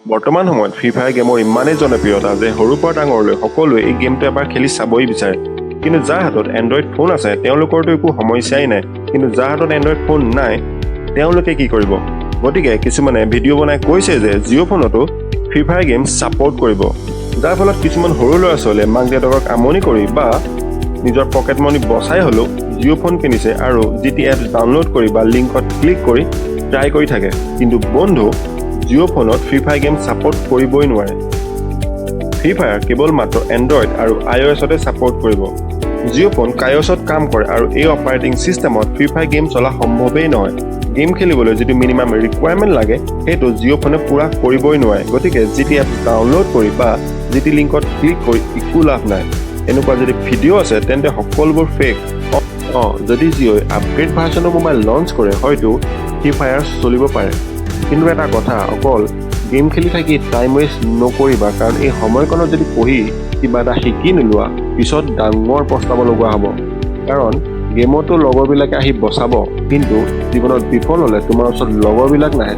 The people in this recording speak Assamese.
বৰ্তমান সময়ত ফ্ৰী ফায়াৰ গেমৰ ইমানেই জনপ্ৰিয়তা যে সৰুৰ পৰা ডাঙৰলৈ সকলোৱে এই গেমটো এবাৰ খেলি চাবই বিচাৰে। কিন্তু যাৰ হাতত এণ্ড্ৰইড ফোন আছে তেওঁলোকৰতো একো সমস্যাই নাই, কিন্তু যাৰ হাতত এণ্ড্ৰইড ফোন নাই তেওঁলোকে কি কৰিব? গতিকে কিছুমানে ভিডিঅ' বনাই কৈছে যে জিঅ' ফোনতো ফ্ৰী ফায়াৰ গেম ছাপোৰ্ট কৰিব, যাৰ ফলত কিছুমান সৰু ল'ৰা ছোৱালীয়ে মাক দেউতাকক আমনি কৰি বা নিজৰ পকেট মানি বচাই হ'লেও জিঅ' ফোন কিনিছে আৰু GT এপছ ডাউনলোড কৰি বা লিংকত ক্লিক কৰি ট্ৰাই কৰি থাকে। কিন্তু বন্ধু, জিঅ' ফোনত ফ্ৰী ফায়াৰ গেম ছাপোৰ্ট কৰিবই নোৱাৰে। ফ্ৰী ফায়াৰ কেৱল মাত্ৰ এণ্ড্ৰইড আৰু iOS-তে ছাপোৰ্ট কৰিব। জিঅ' ফোন কাইঅছত কাম কৰে আৰু এই অপাৰেটিং ছিষ্টেমত ফ্ৰী ফায়াৰ গেম চলা সম্ভৱেই নহয়। গেম খেলিবলৈ যিটো মিনিমাম ৰিকুৱাৰমেণ্ট লাগে সেইটো জিঅ' ফোনে পূৰা কৰিবই নোৱাৰে। গতিকে GT এপছ ডাউনলোড কৰি বা GT লিংকত ক্লিক কৰি একো লাভ নাই। এনেকুৱা যদি ভিডিঅ' আছে তেন্তে সকলোবোৰ ফেক। যদি জিঅ'ই আপগ্ৰেড ভাৰ্চনৰ মোবাইল লঞ্চ কৰে হয়তো ফ্ৰী ফায়াৰ চলিব পাৰে। কিন্তু এটা কথা, অকল গেম খেলি থাকি টাইম ৱেষ্ট নকৰিবা, কাৰণ এই সময়কণত যদি পঢ়ি কিবা এটা শিকি নোলোৱা পিছত ডাঙৰ পস্তাব লগা হ'ব। কাৰণ গেমতো লগৰবিলাকে আহি বচাব, কিন্তু জীৱনত বিফল হ'লে তোমাৰ ওচৰত লগৰবিলাক নাহে।